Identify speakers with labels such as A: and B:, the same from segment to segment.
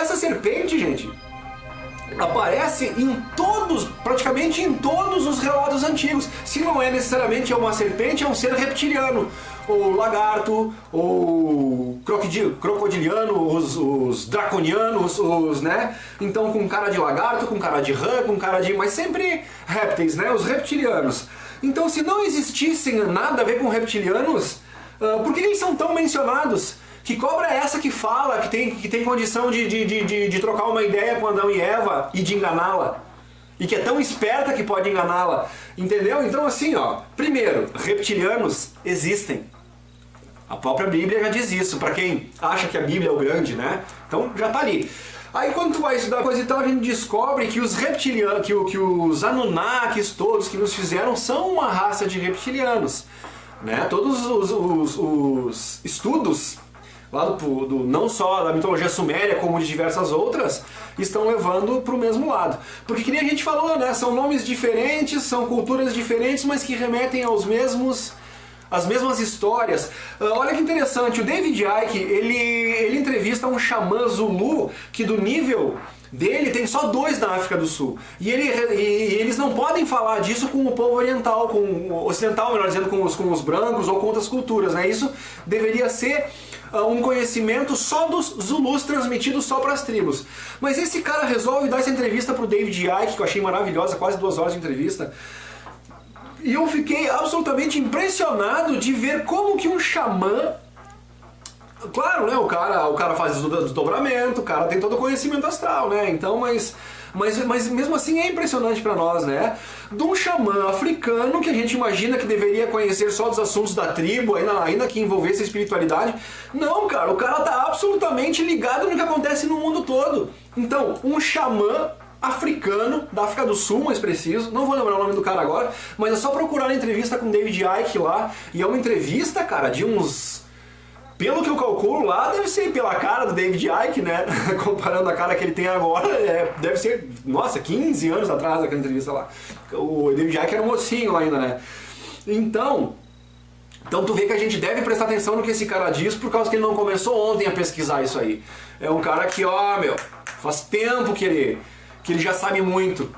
A: essa serpente, gente, aparece praticamente em todos os relatos antigos. Se não é necessariamente uma serpente, é um ser reptiliano, ou lagarto, ou crocodiliano, os draconianos, né? Então com cara de lagarto, com cara de rã, com cara de... mas sempre répteis, né? Os reptilianos. Então se não existissem nada a ver com reptilianos, por que eles são tão mencionados? Que cobra é essa que fala, que tem condição de trocar uma ideia com Adão e Eva e de enganá-la? E que é tão esperta que pode enganá-la, entendeu? Então assim, ó, primeiro, reptilianos existem. A própria Bíblia já diz isso, pra quem acha que a Bíblia é o grande, né? Então já tá ali. Aí quando tu vai estudar coisa e tal, a gente descobre que os reptilianos, que os Anunnakis todos que nos fizeram são uma raça de reptilianos, né? Todos os estudos lá não só da mitologia suméria, como de diversas outras, estão levando para o mesmo lado. Porque que nem a gente falou, né? São nomes diferentes, são culturas diferentes, mas que remetem às mesmas histórias. Olha que interessante, o David Icke, ele entrevista um xamã Zulu, que do nível dele tem só 2 na África do Sul. E eles não podem falar disso com o povo oriental, com o ocidental, melhor dizendo, com os brancos ou com outras culturas, né? Isso deveria ser um conhecimento só dos Zulus, transmitido só para as tribos. Mas esse cara resolve dar essa entrevista pro David Icke, que eu achei maravilhosa, quase 2 horas de entrevista. E eu fiquei absolutamente impressionado de ver como que um xamã... Claro, né, o cara faz desdobramento, o cara tem todo o conhecimento astral, né? Então, mas mesmo assim é impressionante para nós, né? De um xamã africano que a gente imagina que deveria conhecer só dos assuntos da tribo, ainda que envolvesse a espiritualidade. Não, cara, o cara tá absolutamente ligado no que acontece no mundo todo. Então, um xamã africano, da África do Sul, mais preciso, não vou lembrar o nome do cara agora, mas é só procurar a entrevista com David Icke lá, e é uma entrevista, cara, de uns... Pelo que eu calculo lá, deve ser pela cara do David Icke, né? Comparando a cara que ele tem agora, deve ser, nossa, 15 anos atrás daquela entrevista lá. O David Icke era um mocinho lá ainda, né? Então tu vê que a gente deve prestar atenção no que esse cara diz, por causa que ele não começou ontem a pesquisar isso aí. É um cara que, ó, faz tempo que ele já sabe muito,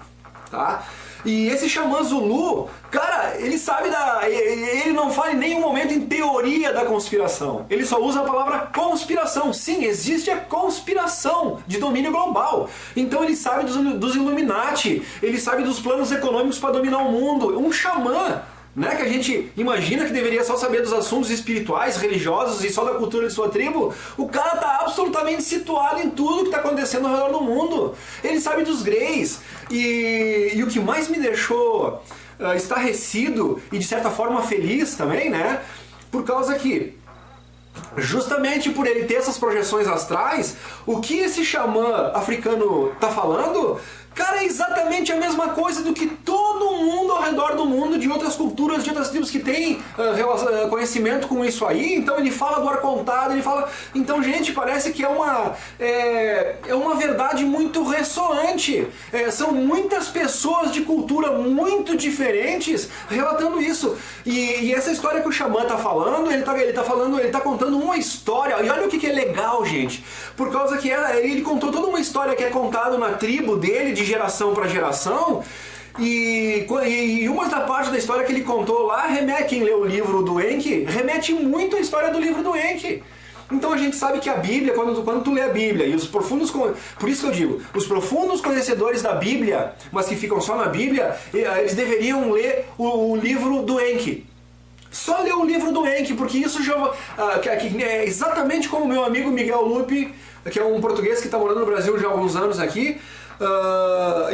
A: tá? E esse xamã Zulu, cara, ele sabe ele não fala em nenhum momento em teoria da conspiração. Ele só usa a palavra conspiração. Sim, existe a conspiração de domínio global. Então ele sabe dos Illuminati, ele sabe dos planos econômicos para dominar o mundo. Um xamã, né, que a gente imagina que deveria só saber dos assuntos espirituais, religiosos e só da cultura de sua tribo, o cara tá absolutamente situado em tudo que está acontecendo ao redor do mundo. Ele sabe dos greys. E o que mais me deixou estarrecido e de certa forma feliz também, né, por causa que justamente por ele ter essas projeções astrais, o que esse xamã africano tá falando, cara, é exatamente a mesma coisa do que todo mundo ao redor do mundo, de outras culturas, de outras tribos que tem conhecimento com isso aí. Então ele fala do ar contado, ele fala... Então, gente, parece que é uma verdade muito ressoante. São muitas pessoas de cultura muito diferentes relatando isso. E essa história que o xamã tá falando, ele tá contando uma história. E olha o que é legal, gente. Por causa que ele contou toda uma história que é contada na tribo dele, de geração para geração, e uma da parte da história que ele contou lá, quem lê o livro do Enki, remete muito à história do livro do Enki. Então a gente sabe que a Bíblia, quando tu lê a Bíblia, e os profundos, por isso que eu digo, os profundos conhecedores da Bíblia, mas que ficam só na Bíblia, eles deveriam ler o livro do Enki. Só ler o livro do Enki, porque isso já é exatamente como o meu amigo Miguel Lupe, que é um português que está morando no Brasil já há alguns anos aqui.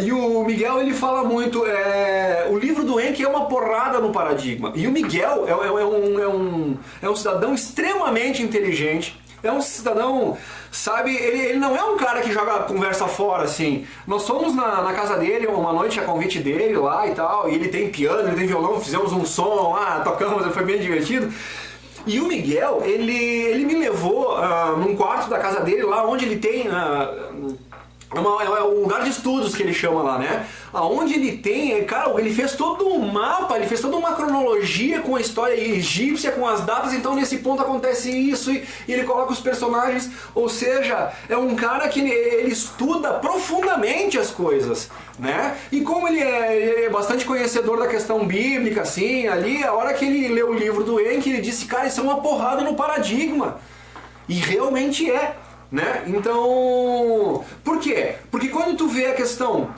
A: E o Miguel, ele fala muito, o livro do Enki é uma porrada no paradigma. E o Miguel é um cidadão extremamente inteligente, é um cidadão, sabe, ele não é um cara que joga conversa fora, assim. Nós fomos na casa dele uma noite a convite dele lá e tal, e ele tem piano, ele tem violão, fizemos um som lá, tocamos, foi bem divertido. E o Miguel, ele me levou num quarto da casa dele, lá onde ele tem é um lugar de estudos que ele chama lá, né? Aonde ele tem, cara, ele fez todo um mapa, ele fez toda uma cronologia com a história egípcia, com as datas, então nesse ponto acontece isso e ele coloca os personagens, ou seja, é um cara que ele estuda profundamente as coisas, né? E como ele é bastante conhecedor da questão bíblica, assim, ali, a hora que ele leu o livro do Enki, ele disse, cara, isso é uma porrada no paradigma. E realmente é. Né? Então, por quê? Porque quando tu vê a questão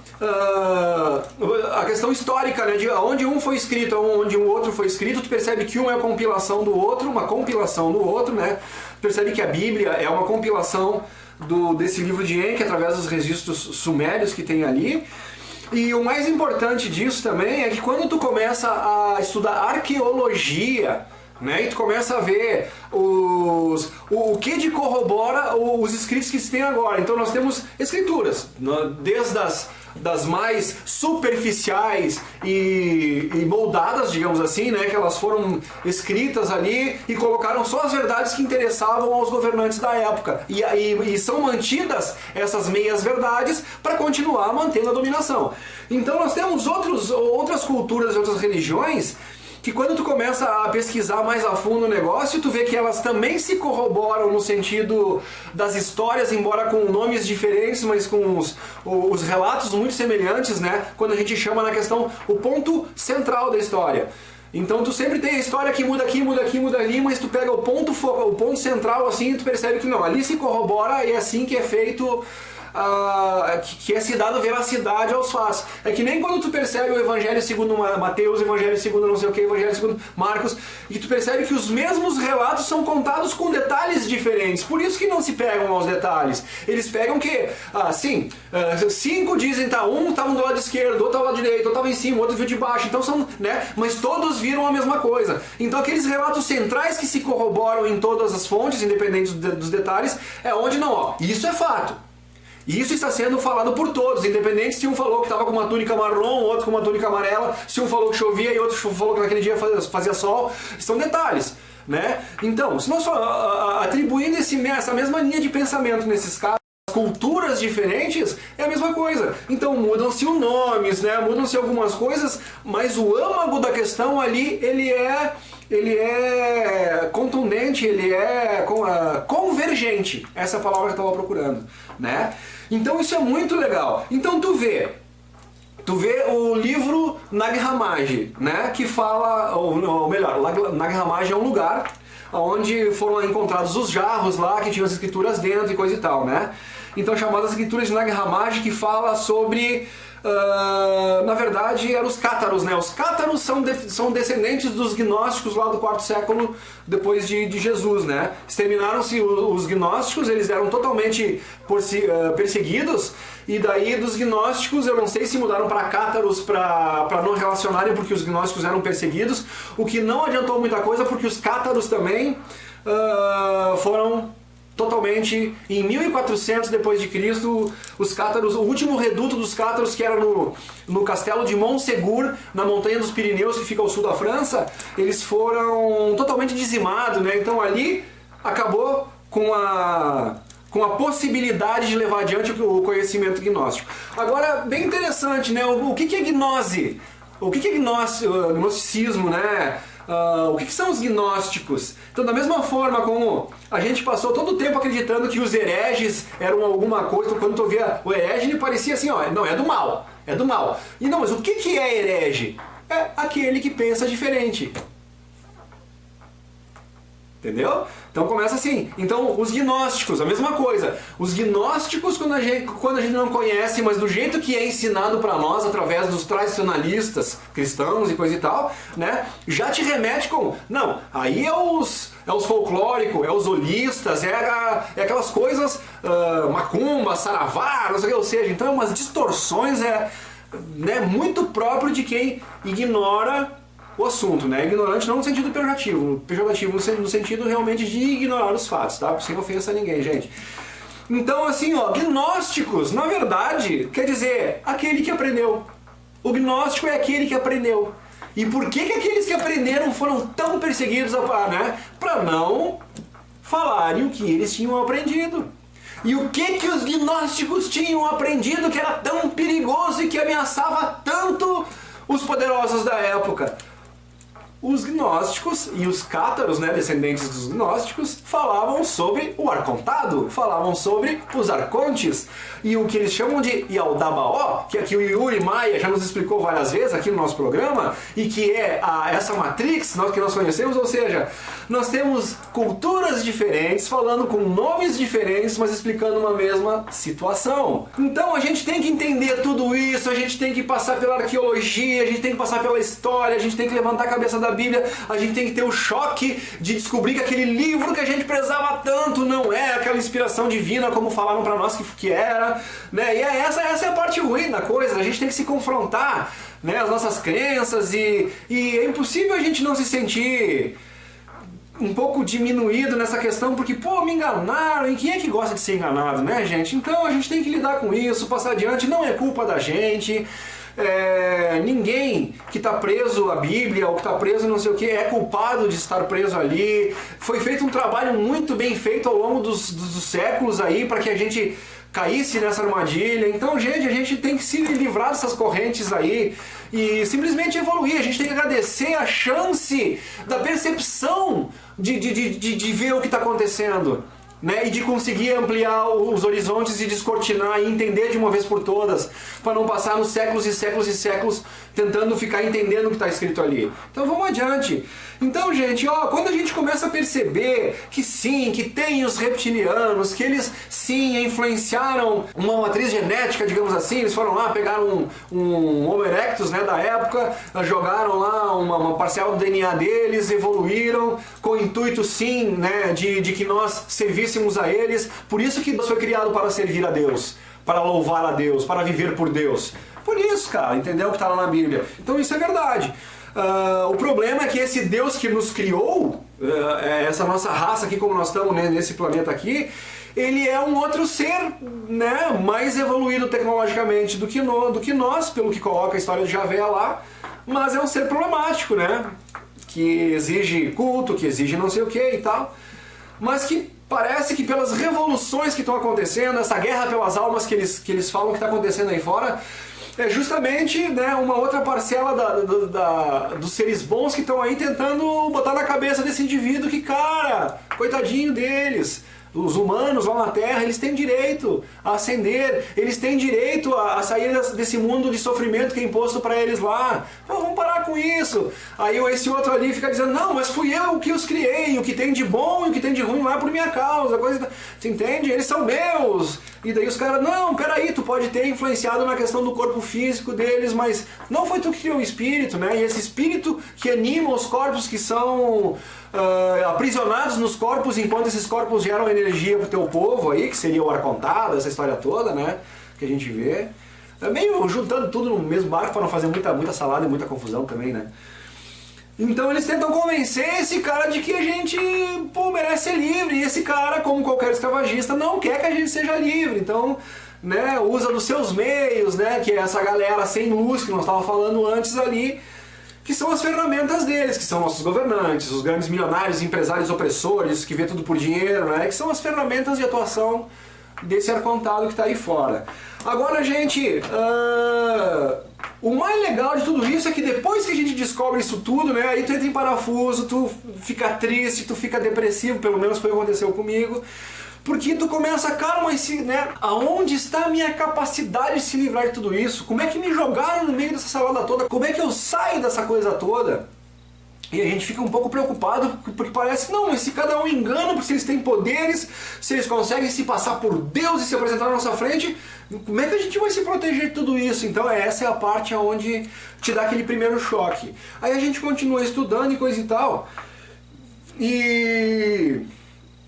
A: histórica, né, de onde um foi escrito, onde o outro foi escrito, tu percebe que um é a compilação do outro, uma compilação do outro, né? Tu percebe que a Bíblia é uma compilação desse livro de Enki através dos registros sumérios que tem ali. E o mais importante disso também é que quando tu começa a estudar arqueologia, né, e tu começa a ver o que corrobora os escritos que se tem agora. Então nós temos escrituras, desde das mais superficiais e moldadas, digamos assim, né, que elas foram escritas ali e colocaram só as verdades que interessavam aos governantes da época. E são mantidas essas meias verdades para continuar mantendo a dominação. Então nós temos outras culturas e outras religiões que quando tu começa a pesquisar mais a fundo o negócio, tu vê que elas também se corroboram no sentido das histórias, embora com nomes diferentes, mas com os relatos muito semelhantes, né? Quando a gente chama na questão o ponto central da história. Então tu sempre tem a história que muda aqui, muda aqui, muda ali, mas tu pega o ponto central assim e tu percebe que não, ali se corrobora e é assim que é feito... que é se dado veracidade aos fatos. É que nem quando tu percebe o Evangelho segundo Mateus, o Evangelho segundo não sei o que, o Evangelho segundo Marcos, e tu percebe que os mesmos relatos são contados com detalhes diferentes. Por isso que não se pegam aos detalhes. Eles pegam que, cinco dizem, um estava do lado esquerdo, outro estava do lado direito, outro estava em cima, outro viu de baixo, então são, né? Mas todos viram a mesma coisa. Então aqueles relatos centrais que se corroboram em todas as fontes, independentes dos detalhes, é onde não, isso é fato. E isso está sendo falado por todos, independente se um falou que estava com uma túnica marrom, outro com uma túnica amarela, se um falou que chovia e outro falou que naquele dia fazia sol, são detalhes, né? Então, se nós atribuindo essa mesma linha de pensamento nesses casos, culturas diferentes, é a mesma coisa. Então mudam-se os nomes, né? Mudam-se algumas coisas, mas o âmago da questão ali, ele é contundente, ele é convergente. Essa é a palavra que eu estava procurando, né? Então isso é muito legal. Então tu vê o livro Nag Hammadi, né? Que fala, ou melhor, Nag Hammadi é um lugar onde foram encontrados os jarros lá, que tinham as escrituras dentro e coisa e tal, né? Então chamadas escrituras de Nag Hammadi, que fala sobre... na verdade eram os cátaros, né? Os cátaros são descendentes dos gnósticos lá do 4º século depois de Jesus, né? Exterminaram-se os gnósticos, eles eram totalmente perseguidos, e daí dos gnósticos, eu não sei se mudaram para cátaros para não relacionarem, porque os gnósticos eram perseguidos, o que não adiantou muita coisa, porque os cátaros também foram... totalmente, em 1400 depois de Cristo, os cátaros, o último reduto dos cátaros, que era no castelo de Montségur, na montanha dos Pirineus, que fica ao sul da França, eles foram totalmente dizimados, né? Então ali acabou com a possibilidade de levar adiante o conhecimento gnóstico. Agora, bem interessante, né? O que é gnose? O que é gnosticismo, né? O que são os gnósticos? Então, da mesma forma como a gente passou todo o tempo acreditando que os hereges eram alguma coisa, então, quando tu via o herege, ele parecia assim, não, é do mal, é do mal. E não, mas o que é herege? É aquele que pensa diferente. Entendeu? Então começa assim. Então os gnósticos, a mesma coisa. Os gnósticos, quando a gente não conhece, mas do jeito que é ensinado para nós, através dos tradicionalistas cristãos e coisa e tal, né? Já te remete com... Não, aí é os folclóricos, é os holistas, é aquelas coisas... macumba, saravá, não sei o que, ou seja, então é umas distorções, né, muito próprio de quem ignora o assunto, né? Ignorante não no sentido pejorativo no sentido realmente de ignorar os fatos, tá? Sem ofensa a ninguém, gente. Então, assim, gnósticos, na verdade, quer dizer, aquele que aprendeu. O gnóstico é aquele que aprendeu. E por que aqueles que aprenderam foram tão perseguidos, né? Para não falarem o que eles tinham aprendido. E o que os gnósticos tinham aprendido que era tão perigoso e que ameaçava tanto os poderosos da época? Os gnósticos e os cátaros, né, descendentes dos gnósticos, falavam sobre o arcontado, falavam sobre os arcontes, e o que eles chamam de Yaldabaoth, que aqui o Yuri Maia já nos explicou várias vezes aqui no nosso programa, e que é essa matrix que nós conhecemos, ou seja, nós temos culturas diferentes, falando com nomes diferentes, mas explicando uma mesma situação. Então a gente tem que entender tudo isso, a gente tem que passar pela arqueologia, a gente tem que passar pela história, a gente tem que levantar a cabeça da Bíblia, a gente tem que ter o choque de descobrir que aquele livro que a gente prezava tanto não é aquela inspiração divina como falaram pra nós que era, né? E essa é a parte ruim da coisa, a gente tem que se confrontar, né, as nossas crenças e é impossível a gente não se sentir um pouco diminuído nessa questão, porque, pô, me enganaram, e quem é que gosta de ser enganado, né, gente? Então a gente tem que lidar com isso, passar adiante, não é culpa da gente. Ninguém que está preso à Bíblia ou que está preso não sei o que é culpado de estar preso ali. Foi feito um trabalho muito bem feito ao longo dos séculos aí para que a gente caísse nessa armadilha. Então, gente, a gente tem que se livrar dessas correntes aí e simplesmente evoluir. A gente tem que agradecer a chance da percepção de ver o que está acontecendo, né, e de conseguir ampliar os horizontes e descortinar e entender de uma vez por todas, para não passar nos séculos e séculos e séculos tentando ficar entendendo o que está escrito ali. Então vamos adiante. Então, gente, quando a gente começa a perceber que sim, que tem os reptilianos, que eles sim influenciaram uma matriz genética, digamos assim, eles foram lá, pegaram um Homo erectus, né, da época, jogaram lá uma parcela do DNA deles, evoluíram com o intuito sim, né, de que nós servíssemos a eles. Por isso que Deus foi criado para servir a Deus, para louvar a Deus, para viver por Deus. Por isso, cara, entendeu o que está lá na Bíblia. Então isso é verdade. O problema é que esse Deus que nos criou, essa nossa raça aqui como nós estamos, né, nesse planeta aqui, ele é um outro ser, né, mais evoluído tecnologicamente do que nós, pelo que coloca a história de Javé lá, mas é um ser problemático, né, que exige culto, que exige não sei o que e tal, mas que parece que pelas revoluções que estão acontecendo, essa guerra pelas almas que eles falam que está acontecendo aí fora, é justamente, né, uma outra parcela dos seres bons que estão aí tentando botar na cabeça desse indivíduo que, cara, coitadinho deles. Os humanos lá na Terra, eles têm direito a ascender, eles têm direito a sair desse mundo de sofrimento que é imposto para eles lá. Pô, vamos parar com isso. Aí esse outro ali fica dizendo, não, mas fui eu que os criei, o que tem de bom e o que tem de ruim lá é por minha causa. Você entende? Eles são meus. E daí os caras, não, peraí, tu pode ter influenciado na questão do corpo físico deles, mas não foi tu que criou o espírito, né? E esse espírito que anima os corpos que são aprisionados nos corpos, enquanto esses corpos geram energia pro teu povo aí, que seria o arcontado, essa história toda, né? Que a gente vê. É meio juntando tudo no mesmo barco para não fazer muita salada e muita confusão também, né? Então eles tentam convencer esse cara de que a gente, pô, merece ser livre. E esse cara, como qualquer escravagista, não quer que a gente seja livre. Então, né, usa dos seus meios, né, que é essa galera sem luz que nós estávamos falando antes ali, que são as ferramentas deles, que são nossos governantes, os grandes milionários, empresários opressores, que vê tudo por dinheiro, né, que são as ferramentas de atuação desse arcontado que está aí fora. Agora, gente, o mais legal de tudo isso é que depois que a gente descobre isso tudo, né, aí tu entra em parafuso, tu fica triste, tu fica depressivo, pelo menos foi o que aconteceu comigo, porque tu começa, cara, mas né, aonde está a minha capacidade de se livrar de tudo isso? Como é que me jogaram no meio dessa salada toda? Como é que eu saio dessa coisa toda? E a gente fica um pouco preocupado, porque parece, não, mas se cada um engana, porque se eles têm poderes, se eles conseguem se passar por Deus e se apresentar na nossa frente, como é que a gente vai se proteger de tudo isso? Então essa é a parte onde te dá aquele primeiro choque. Aí a gente continua estudando e coisa e tal, e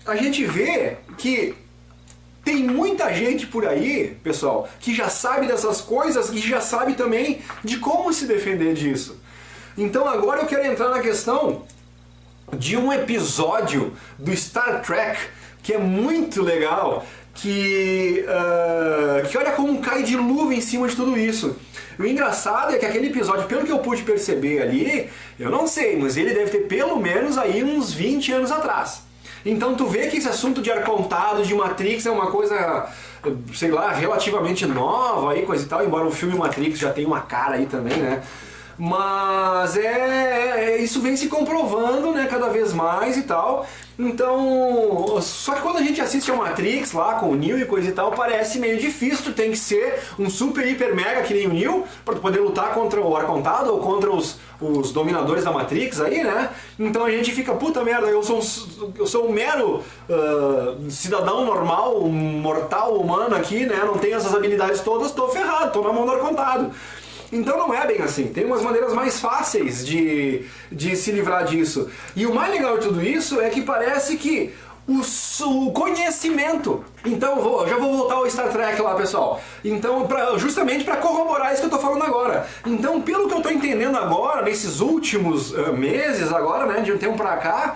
A: a gente vê que tem muita gente por aí, pessoal, que já sabe dessas coisas e já sabe também de como se defender disso. Então agora eu quero entrar na questão de um episódio do Star Trek que é muito legal, que olha como cai de luva em cima de tudo isso. O engraçado é que aquele episódio, pelo que eu pude perceber ali, eu não sei, mas ele deve ter pelo menos aí uns 20 anos atrás. Então tu vê que esse assunto de arcontado, de Matrix é uma coisa, sei lá, relativamente nova aí, coisa e tal, embora o filme Matrix já tenha uma cara aí também, né? Mas isso vem se comprovando, né, cada vez mais e tal. Então, só que quando a gente assiste a Matrix lá com o Neo e coisa e tal, parece meio difícil. Tu tem que ser um super, hiper, mega que nem o Neo pra tu poder lutar contra o Arcontado ou contra os dominadores da Matrix aí, né? Então a gente fica, puta merda, eu sou um mero cidadão normal, um mortal humano aqui, né? Não tenho essas habilidades todas, tô ferrado, tô na mão do Arcontado. Então não é bem assim, tem umas maneiras mais fáceis de se livrar disso. E o mais legal de tudo isso é que parece que o conhecimento... Então já vou voltar ao Star Trek lá, pessoal. Então, justamente para corroborar isso que eu tô falando agora. Então, pelo que eu tô entendendo agora, nesses últimos meses agora, né, de um tempo pra cá,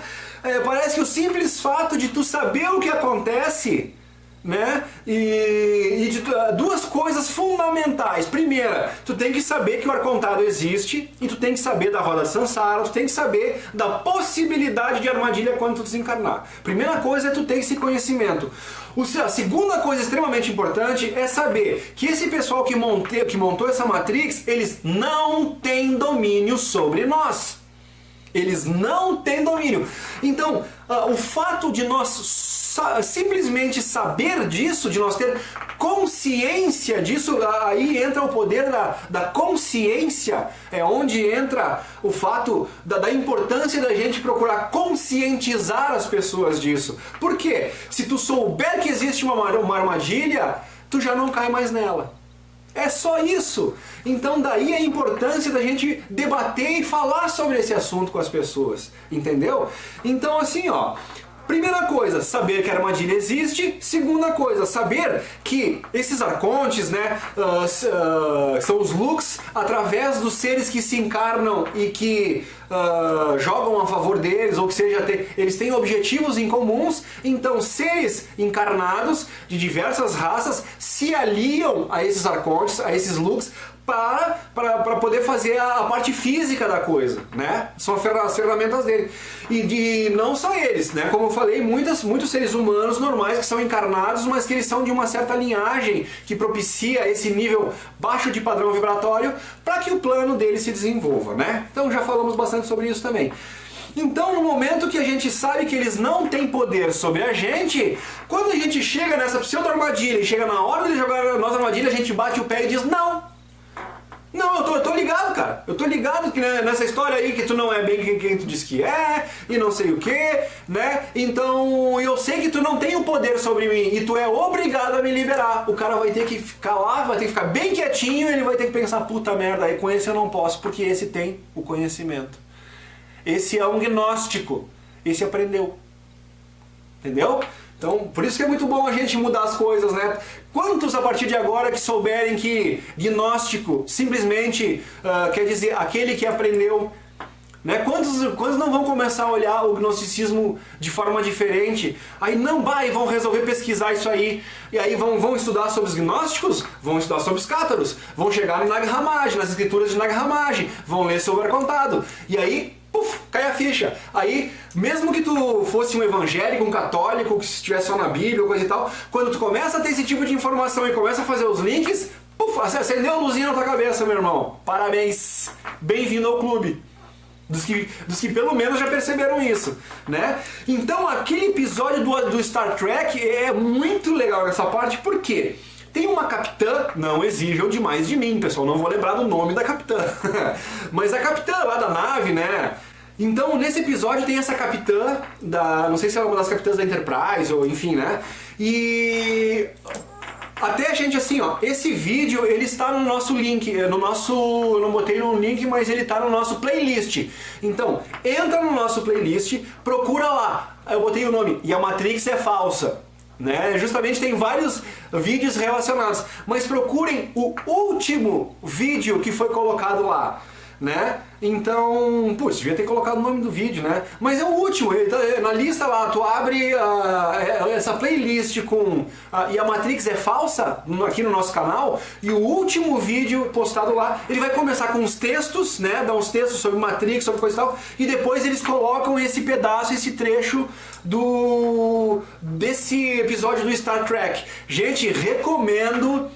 A: parece que o simples fato de tu saber o que acontece... né? E de duas coisas fundamentais. Primeira, tu tem que saber que o Arcontado existe e tu tem que saber da roda Sansara, tu tem que saber da possibilidade de armadilha quando tu desencarnar. Primeira coisa é tu ter esse conhecimento. A segunda coisa extremamente importante é saber que esse pessoal que montou essa Matrix, eles não têm domínio sobre nós. Eles não têm domínio. Então, o fato de nós simplesmente saber disso, de nós ter consciência disso, aí entra o poder da consciência, é onde entra o fato da importância da gente procurar conscientizar as pessoas disso. Por quê? Se tu souber que existe uma armadilha, tu já não cai mais nela. É só isso. Então daí a importância da gente debater e falar sobre esse assunto com as pessoas, entendeu? Então assim, ó, primeira coisa, saber que a armadilha existe. Segunda coisa, saber que esses arcontes, né, são os Lux, através dos seres que se encarnam e que jogam a favor deles, ou que seja, eles têm objetivos em comuns. Então seres encarnados de diversas raças se aliam a esses arcontes, a esses Lux, para poder fazer a parte física da coisa, né? São as ferramentas dele. E não só eles, né? Como eu falei, muitos seres humanos normais que são encarnados, mas que eles são de uma certa linhagem que propicia esse nível baixo de padrão vibratório para que o plano dele se desenvolva, né? Então já falamos bastante sobre isso também. Então, no momento que a gente sabe que eles não têm poder sobre a gente, quando a gente chega nessa pseudo-armadilha e chega na hora de jogar a nossa armadilha, a gente bate o pé e diz, não, eu tô ligado, cara. Eu tô ligado que nessa história aí que tu não é bem quem tu diz que é, e não sei o que, né? Então eu sei que tu não tem o poder sobre mim e tu é obrigado a me liberar. O cara vai ter que ficar lá, vai ter que ficar bem quietinho e ele vai ter que pensar, puta merda, aí com esse eu não posso, porque esse tem o conhecimento. Esse é um gnóstico. Esse aprendeu. Entendeu? Então, por isso que é muito bom a gente mudar as coisas, né? Quantos a partir de agora que souberem que gnóstico simplesmente quer dizer aquele que aprendeu, né? Quantos não vão começar a olhar o gnosticismo de forma diferente? Aí e vão resolver pesquisar isso aí. E aí vão estudar sobre os gnósticos, vão estudar sobre os cátaros, vão chegar no Nag Hammadi, nas escrituras de Nag Hammadi, vão ler sobre o Arcontado. E aí, cai a ficha. Aí, mesmo que tu fosse um evangélico, um católico, que estivesse só na Bíblia ou coisa e tal, quando tu começa a ter esse tipo de informação e começa a fazer os links, acendeu a luzinha na tua cabeça, meu irmão. Parabéns! Bem-vindo ao clube. Dos que pelo menos já perceberam isso, né? Então, aquele episódio do Star Trek é muito legal nessa parte, por quê? Tem uma capitã, não exijam demais de mim, pessoal, não vou lembrar do nome da capitã. Mas a capitã lá da nave, né? Então, nesse episódio tem essa capitã, não sei se é uma das capitãs da Enterprise, ou enfim, né? E até a gente assim, ó, esse vídeo ele está no nosso link, eu não botei no link, mas ele está no nosso playlist. Então, entra no nosso playlist, procura lá, eu botei o nome, e a Matrix é falsa. Né? Justamente tem vários vídeos relacionados, mas procurem o último vídeo que foi colocado lá, né? Então, putz, devia ter colocado o nome do vídeo, né? Mas é o último, na lista lá, tu abre essa playlist com e a Matrix é falsa, aqui no nosso canal, e o último vídeo postado lá, ele vai começar com uns textos, né? Dá uns textos sobre Matrix, sobre coisa e tal, e depois eles colocam esse pedaço, esse trecho desse episódio do Star Trek. Gente, recomendo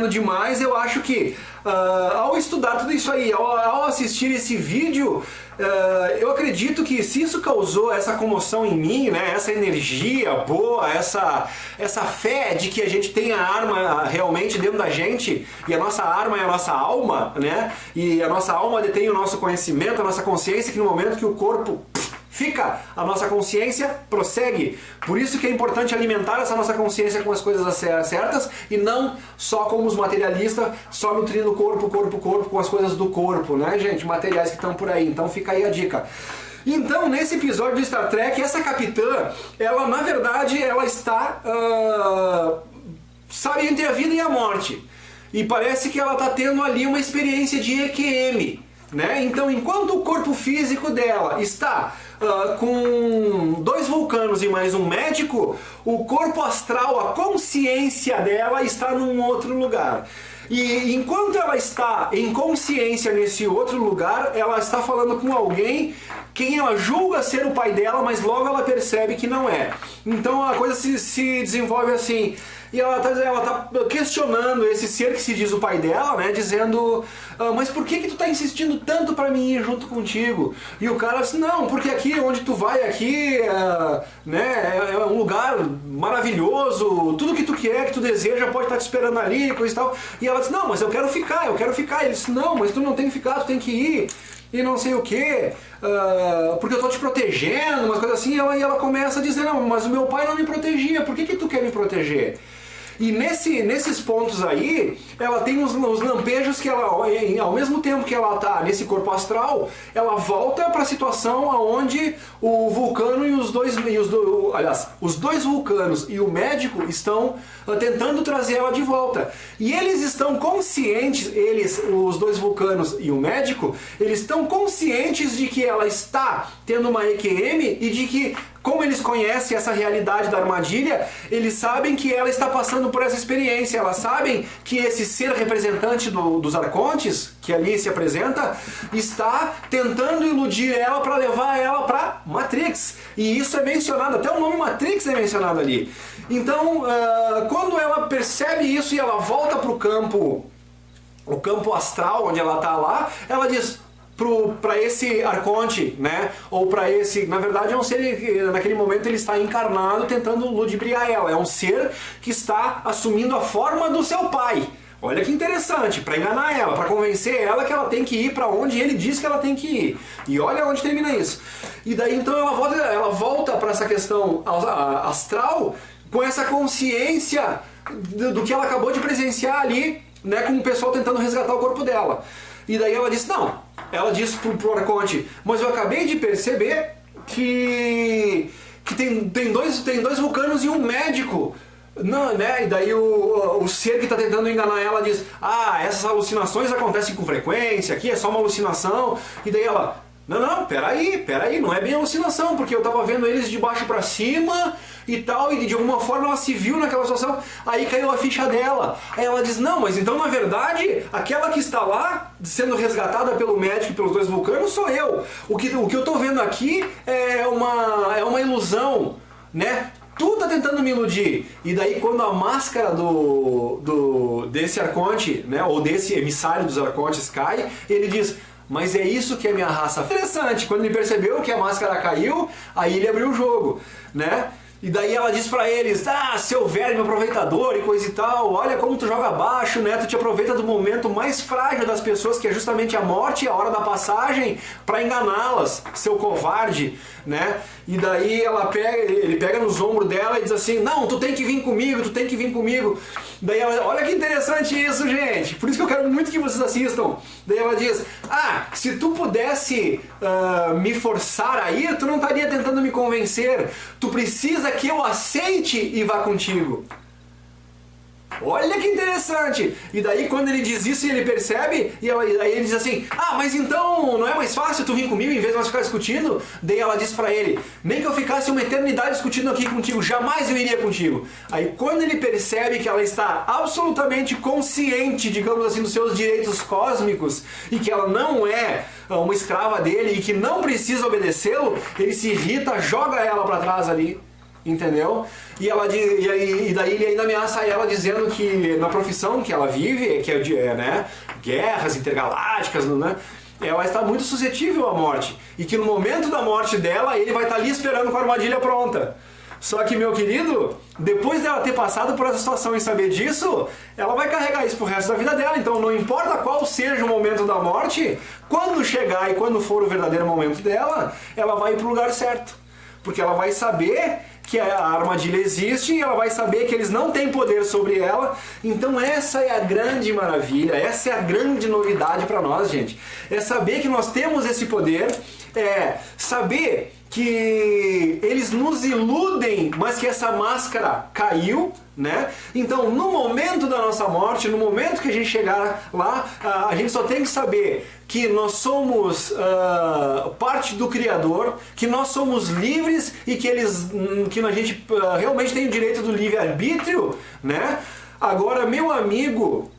A: demais. Eu acho que ao estudar tudo isso aí, ao assistir esse vídeo, eu acredito que se isso causou essa comoção em mim, né, essa energia boa, essa fé de que a gente tem a arma realmente dentro da gente, e a nossa arma é a nossa alma, né, e a nossa alma detém o nosso conhecimento, a nossa consciência, que no momento que o corpo fica, a nossa consciência prossegue. Por isso que é importante alimentar essa nossa consciência com as coisas certas e não só como os materialistas, só nutrindo o corpo, com as coisas do corpo, né, gente? Materiais que estão por aí. Então fica aí a dica. Então, nesse episódio de Star Trek, essa capitã, ela na verdade, ela está, sabe, entre a vida e a morte. E parece que ela está tendo ali uma experiência de EQM, né? Então, enquanto o corpo físico dela está com 2 vulcanos e mais um médico, o corpo astral, a consciência dela está num outro lugar. E enquanto ela está em consciência nesse outro lugar, ela está falando com alguém quem ela julga ser o pai dela, mas logo ela percebe que não é. Então a coisa se desenvolve assim. E ela tá questionando esse ser que se diz o pai dela, né? Dizendo, mas por que tu tá insistindo tanto pra mim ir junto contigo? E o cara diz, não, porque aqui onde tu vai aqui, né, é um lugar maravilhoso, tudo que tu quer, que tu deseja pode estar te esperando ali, coisa e tal. E ela diz, não, mas eu quero ficar. E ele diz, não, mas tu não tem que ficar, tu tem que ir. E não sei o que, porque eu tô te protegendo, umas coisas assim. E ela começa a dizer, não, mas o meu pai não me protegia, por que tu quer me proteger? E nesses pontos aí, ela tem os lampejos que ela, ao mesmo tempo que ela tá nesse corpo astral, ela volta para a situação onde o vulcano os dois vulcanos e o médico estão tentando trazer ela de volta. E eles estão conscientes, os 2 vulcanos e o médico, eles estão conscientes de que ela está tendo uma EQM e de que, como eles conhecem essa realidade da armadilha, eles sabem que ela está passando por essa experiência, elas sabem que esse ser representante dos arcontes, que ali se apresenta, está tentando iludir ela para levar ela para Matrix. E isso é mencionado, até o nome Matrix é mencionado ali. Então, quando ela percebe isso e ela volta para o campo astral, onde ela está lá, ela diz para esse arconte, né? Ou para esse, na verdade é um ser que naquele momento ele está encarnado tentando ludibriar ela. É um ser que está assumindo a forma do seu pai. Olha que interessante, para enganar ela, para convencer ela que ela tem que ir para onde ele diz que ela tem que ir. E olha onde termina isso. E daí então ela volta para essa questão astral com essa consciência do que ela acabou de presenciar ali, né, com o pessoal tentando resgatar o corpo dela. E daí ela disse, não, ela disse pro arconte, mas eu acabei de perceber que tem dois vulcanos e um médico. Não, né? E daí o ser que está tentando enganar ela diz, essas alucinações acontecem com frequência, aqui é só uma alucinação. E daí ela, não, peraí, não é bem alucinação, porque eu tava vendo eles de baixo pra cima e tal, e de alguma forma ela se viu naquela situação, aí caiu a ficha dela. Aí ela diz, não, mas então na verdade, aquela que está lá, sendo resgatada pelo médico e pelos 2 vulcanos, sou eu. O que eu tô vendo aqui é uma ilusão, né? Tu tá tentando me iludir. E daí quando a máscara desse arconte, né, ou desse emissário dos arcontes cai, ele diz, mas é isso que é minha raça. Interessante, quando ele percebeu que a máscara caiu, aí ele abriu o jogo, né? E daí ela diz pra eles, seu verme aproveitador e coisa e tal, olha como tu joga baixo, né? Tu te aproveita do momento mais frágil das pessoas, que é justamente a morte e a hora da passagem, pra enganá-las, seu covarde, né? E daí ele pega nos ombros dela e diz assim, não, tu tem que vir comigo, tu tem que vir comigo. Daí ela, olha que interessante isso, gente, por isso que eu quero muito que vocês assistam. Daí ela diz, se tu pudesse me forçar a ir, tu não estaria tentando me convencer, tu precisa que eu aceite e vá contigo. Olha que interessante! E daí quando ele diz isso, ele percebe, e aí ele diz assim, ah, mas então não é mais fácil tu vir comigo em vez de nós ficar discutindo? Daí ela diz pra ele, nem que eu ficasse uma eternidade discutindo aqui contigo, jamais eu iria contigo. Aí quando ele percebe que ela está absolutamente consciente, digamos assim, dos seus direitos cósmicos, e que ela não é uma escrava dele e que não precisa obedecê-lo, ele se irrita, joga ela pra trás ali. Entendeu? E daí ele ainda ameaça ela dizendo que na profissão que ela vive, que é né, guerras intergalácticas, né, ela está muito suscetível à morte. E que no momento da morte dela, ele vai estar ali esperando com a armadilha pronta. Só que, meu querido, depois dela ter passado por essa situação e saber disso, ela vai carregar isso pro resto da vida dela. Então não importa qual seja o momento da morte, quando chegar e quando for o verdadeiro momento dela, ela vai ir pro lugar certo. Porque ela vai saber que a armadilha existe e ela vai saber que eles não têm poder sobre ela. Então essa é a grande maravilha, essa é a grande novidade para nós, gente. É saber que nós temos esse poder, é saber que eles nos iludem, mas que essa máscara caiu, né? Então, no momento da nossa morte, no momento que a gente chegar lá, a gente só tem que saber que nós somos parte do Criador, que nós somos livres e que a gente realmente tem o direito do livre-arbítrio, né? Agora, meu amigo,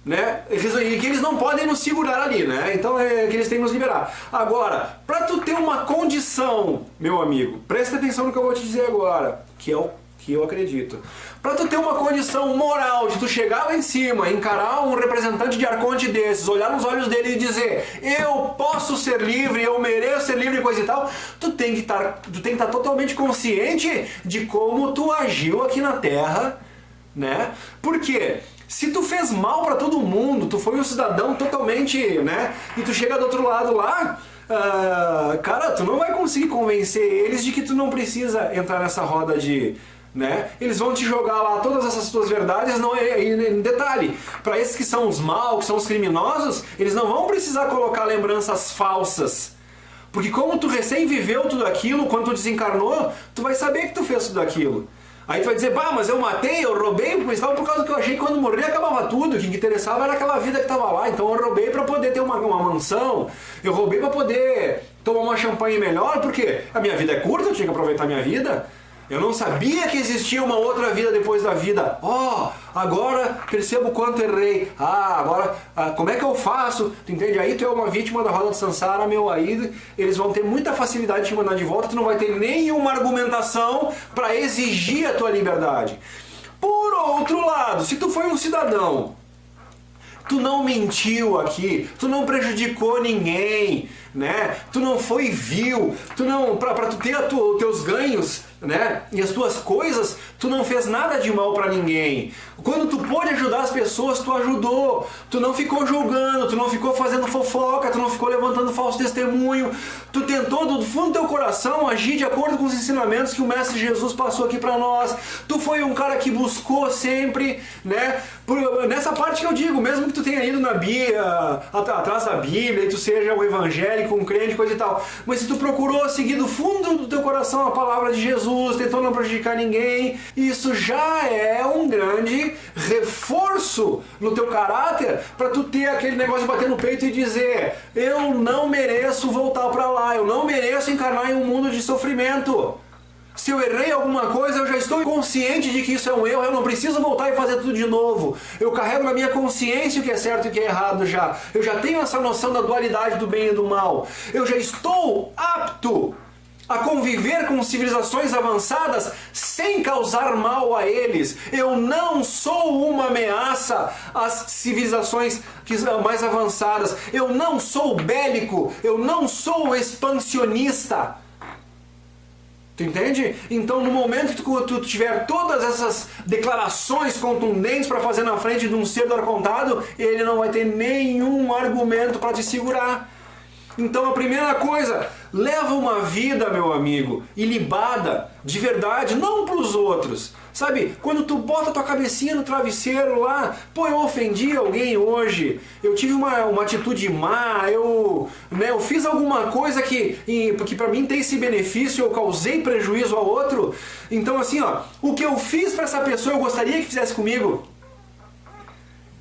A: né? E que eles não podem nos segurar ali, né? Então é que eles têm que nos liberar. Agora, para tu ter uma condição, meu amigo, presta atenção no que eu vou te dizer agora, que é o que eu acredito. Para tu ter uma condição moral de tu chegar lá em cima, encarar um representante de arconte desses, olhar nos olhos dele e dizer, eu posso ser livre, eu mereço ser livre e coisa e tal, tu tem que estar totalmente consciente de como tu agiu aqui na Terra, né? Por quê? Se tu fez mal pra todo mundo, tu foi um cidadão totalmente, né? E tu chega do outro lado lá, cara, tu não vai conseguir convencer eles de que tu não precisa entrar nessa roda de, né? Eles vão te jogar lá todas essas tuas verdades, não é, em detalhe, para esses que são os maus, que são os criminosos, eles não vão precisar colocar lembranças falsas. Porque como tu recém viveu tudo aquilo, quando tu desencarnou, tu vai saber que tu fez tudo aquilo. Aí tu vai dizer, bah, mas eu matei, eu roubei, por causa que eu achei que quando morrer acabava tudo, o que interessava era aquela vida que estava lá, então eu roubei para poder ter uma mansão, eu roubei para poder tomar uma champanhe melhor, porque a minha vida é curta, eu tinha que aproveitar a minha vida. Eu não sabia que existia uma outra vida depois da vida. Agora percebo o quanto errei. Agora, como é que eu faço? Tu entende? Aí tu é uma vítima da roda de Sansara, meu. Aí eles vão ter muita facilidade de te mandar de volta. Tu não vai ter nenhuma argumentação para exigir a tua liberdade. Por outro lado, se tu foi um cidadão, tu não mentiu aqui, tu não prejudicou ninguém, né? Tu não foi vil, tu não, pra tu ter os teus ganhos, né? E as tuas coisas, tu não fez nada de mal pra ninguém. Quando tu pôde ajudar as pessoas, tu ajudou. Tu não ficou julgando, tu não ficou fazendo fofoca, tu não ficou levantando falso testemunho. Tu tentou do fundo do teu coração agir de acordo com os ensinamentos que o Mestre Jesus passou aqui pra nós. Tu foi um cara que buscou sempre, né? Nessa parte que eu digo, mesmo que tu tenha ido na Bíblia, atrás da Bíblia, e tu seja um evangélico, um crente, coisa e tal, mas se tu procurou seguir do fundo do teu coração a palavra de Jesus, tentou não prejudicar ninguém, isso já é um grande reforço no teu caráter para tu ter aquele negócio de bater no peito e dizer, eu não mereço voltar para lá, eu não mereço encarnar em um mundo de sofrimento. Se eu errei alguma coisa, eu já estou consciente de que isso é um erro, eu não preciso voltar e fazer tudo de novo. Eu carrego na minha consciência o que é certo e o que é errado já. Eu já tenho essa noção da dualidade do bem e do mal. Eu já estou apto a conviver com civilizações avançadas sem causar mal a eles. Eu não sou uma ameaça às civilizações mais avançadas. Eu não sou bélico, eu não sou expansionista. Tu entende? Então no momento que tu tiver todas essas declarações contundentes para fazer na frente de um ser do arcontado, ele não vai ter nenhum argumento para te segurar. Então a primeira coisa, leva uma vida, meu amigo, ilibada, de verdade, não para os outros. Sabe, quando tu bota tua cabecinha no travesseiro lá, pô, eu ofendi alguém hoje, eu tive uma atitude má, eu fiz alguma coisa que para mim tem esse benefício, eu causei prejuízo ao outro. Então assim, ó, o que eu fiz para essa pessoa eu gostaria que fizesse comigo.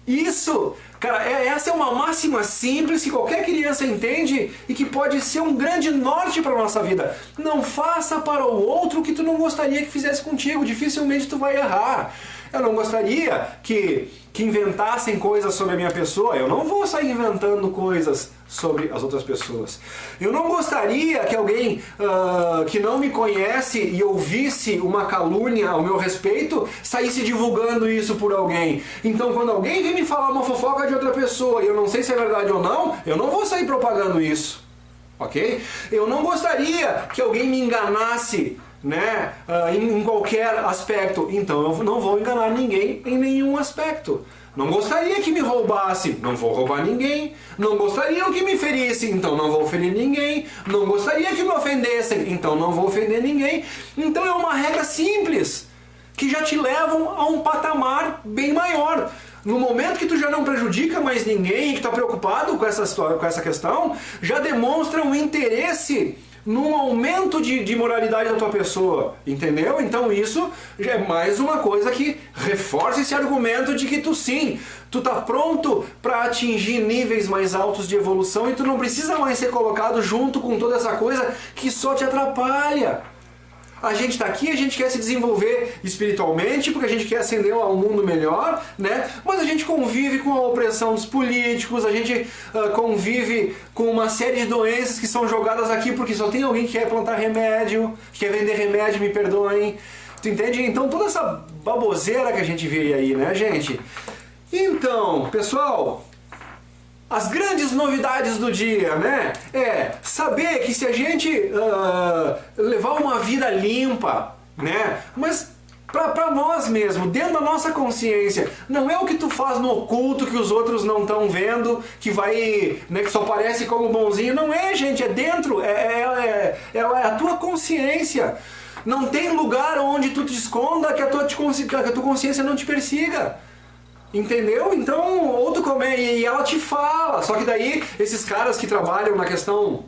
A: Isso, cara, essa é uma máxima simples que qualquer criança entende e que pode ser um grande norte para a nossa vida. Não faça para o outro o que tu não gostaria que fizesse contigo, dificilmente tu vai errar. Eu não gostaria que inventassem coisas sobre a minha pessoa, eu não vou sair inventando coisas sobre as outras pessoas. Eu não gostaria que alguém que não me conhece e ouvisse uma calúnia ao meu respeito, saísse divulgando isso por alguém. Então quando alguém vem me falar uma fofoca de outra pessoa e eu não sei se é verdade ou não, eu não vou sair propagando isso. Ok? Eu não gostaria que alguém me enganasse, né, em qualquer aspecto, então eu não vou enganar ninguém em nenhum aspecto. Não gostaria que me roubasse, não vou roubar ninguém. Não gostaria que me ferisse, então não vou ferir ninguém. Não gostaria que me ofendessem, então não vou ofender ninguém. Então é uma regra simples, que já te levam a um patamar bem maior. No momento que tu já não prejudica mais ninguém, que está preocupado com essa questão, já demonstra um interesse num aumento de moralidade da tua pessoa, entendeu? Então isso já é mais uma coisa que reforça esse argumento de que tu sim, tu tá pronto para atingir níveis mais altos de evolução e tu não precisa mais ser colocado junto com toda essa coisa que só te atrapalha. A gente está aqui, a gente quer se desenvolver espiritualmente, porque a gente quer ascender a um mundo melhor, né? Mas a gente convive com a opressão dos políticos, a gente convive com uma série de doenças que são jogadas aqui porque só tem alguém que quer plantar remédio, que quer vender remédio, me perdoem. Tu entende? Então toda essa baboseira que a gente vê aí, né, gente? Então, pessoal, as grandes novidades do dia, né? É saber que se a gente levar uma vida limpa, né? Mas para nós mesmos, dentro da nossa consciência, não é o que tu faz no oculto que os outros não estão vendo, que vai, né, que só parece como bonzinho. Não é, gente, é dentro, é a tua consciência. Não tem lugar onde tu te esconda que a tua consciência não te persiga. Entendeu? Então, ou tu come e ela te fala. Só que daí, esses caras que trabalham na questão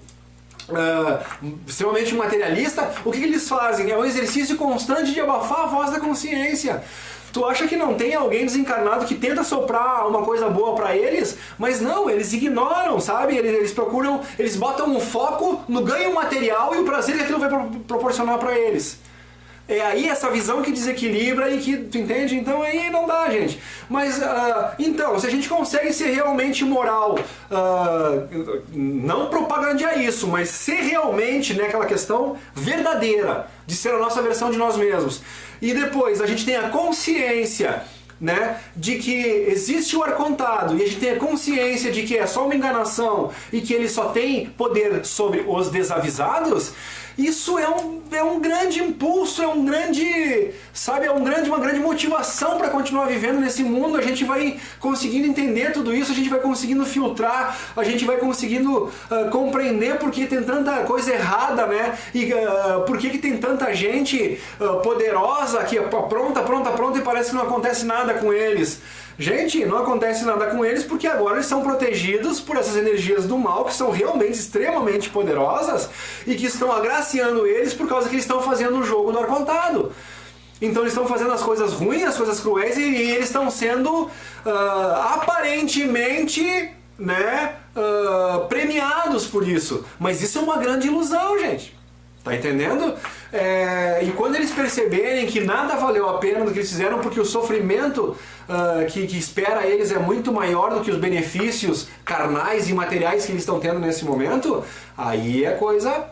A: extremamente materialista, o que eles fazem? É um exercício constante de abafar a voz da consciência. Tu acha que não tem alguém desencarnado que tenta soprar uma coisa boa pra eles? Mas não, eles ignoram, sabe? Eles procuram, eles botam um foco no ganho material e o prazer que aquilo vai proporcionar pra eles. É aí essa visão que desequilibra e que, tu entende? Então aí não dá, gente. Mas, então, se a gente consegue ser realmente moral, não propagandear isso, mas ser realmente, né, aquela questão verdadeira, de ser a nossa versão de nós mesmos. E depois a gente tem a consciência, né, de que existe o arcontado, e a gente tem a consciência de que é só uma enganação e que ele só tem poder sobre os desavisados. Isso é um grande impulso, é um grande, sabe, uma grande motivação para continuar vivendo nesse mundo. A gente vai conseguindo entender tudo isso, a gente vai conseguindo filtrar, a gente vai conseguindo compreender por que tem tanta coisa errada, né? E por que tem tanta gente poderosa que é pronta e parece que não acontece nada com eles. Gente, não acontece nada com eles porque agora eles são protegidos por essas energias do mal que são realmente extremamente poderosas e que estão agraciando eles por causa que eles estão fazendo o jogo do arcontado. Então eles estão fazendo as coisas ruins, as coisas cruéis e eles estão sendo aparentemente, né, premiados por isso. Mas isso é uma grande ilusão, gente. Tá entendendo? E quando eles perceberem que nada valeu a pena do que eles fizeram, porque o sofrimento que espera eles é muito maior do que os benefícios carnais e materiais que eles estão tendo nesse momento, aí a coisa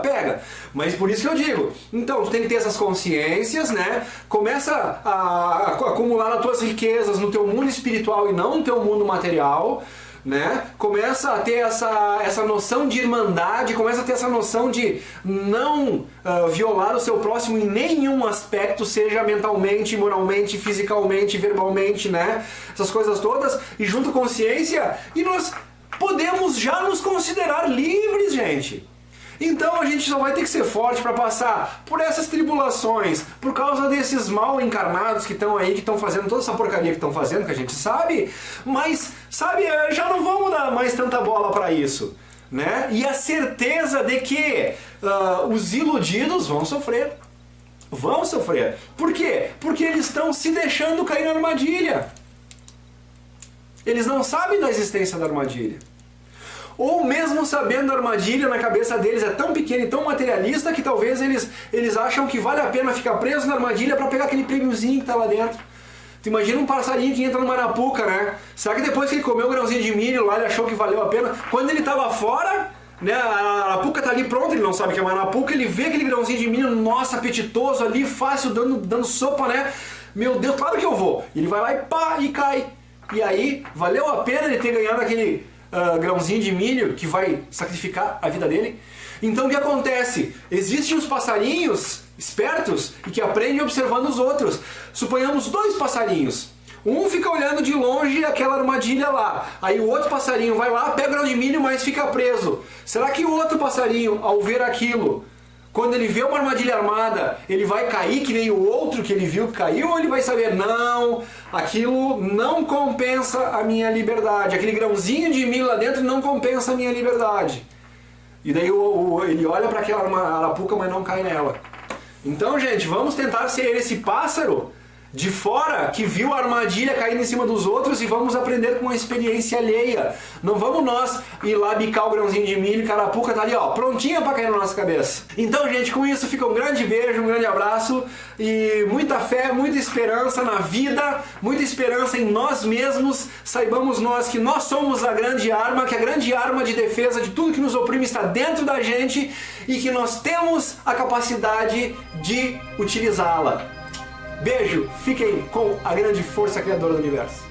A: pega. Mas por isso que eu digo, então tu tem que ter essas consciências, né? Começa a acumular as tuas riquezas no teu mundo espiritual e não no teu mundo material, né? Começa a ter essa noção de irmandade, começa a ter essa noção de não violar o seu próximo em nenhum aspecto, seja mentalmente, moralmente, fisicamente, verbalmente, né? Essas coisas todas, e junto consciência, e nós podemos já nos considerar livres, gente. Então a gente só vai ter que ser forte para passar por essas tribulações, por causa desses mal encarnados que estão aí, que estão fazendo toda essa porcaria que estão fazendo, que a gente sabe, mas, sabe, já não vamos dar mais tanta bola para isso, né? E a certeza de que os iludidos vão sofrer. Vão sofrer. Por quê? Porque eles estão se deixando cair na armadilha. Eles não sabem da existência da armadilha. Ou mesmo sabendo da armadilha, na cabeça deles é tão pequena e tão materialista que talvez eles acham que vale a pena ficar preso na armadilha para pegar aquele prêmiozinho que tá lá dentro. Tu imagina um passarinho que entra numa arapuca, né? Será que depois que ele comeu o grãozinho de milho lá, ele achou que valeu a pena? Quando ele tava fora, né, a arapuca tá ali pronta, ele não sabe que é uma arapuca, ele vê aquele grãozinho de milho, nossa, apetitoso ali, fácil, dando sopa, né? Meu Deus, claro que eu vou. Ele vai lá e pá, e cai. E aí, valeu a pena ele ter ganhado aquele grãozinho de milho que vai sacrificar a vida dele? Então o que acontece? Existem os passarinhos espertos e que aprendem observando os outros. Suponhamos 2 passarinhos. Um fica olhando de longe aquela armadilha lá. Aí o outro passarinho vai lá, pega o grão de milho, mas fica preso. Será que o outro passarinho, ao ver aquilo, quando ele vê uma armadilha armada, ele vai cair que nem o outro que ele viu que caiu? Ou ele vai saber, não, aquilo não compensa a minha liberdade. Aquele grãozinho de milho lá dentro não compensa a minha liberdade. E daí ele olha para aquela arapuca, mas não cai nela. Então, gente, vamos tentar ser esse pássaro de fora que viu a armadilha caindo em cima dos outros e vamos aprender com a experiência alheia. Não vamos nós ir lá bicar o grãozinho de milho e a arapuca tá ali, ó, prontinha para cair na nossa cabeça. Então, gente, com isso fica um grande beijo, um grande abraço e muita fé, muita esperança na vida, muita esperança em nós mesmos. Saibamos nós que nós somos a grande arma, que a grande arma de defesa de tudo que nos oprime está dentro da gente e que nós temos a capacidade de utilizá-la. Beijo, fiquem com a grande força criadora do universo.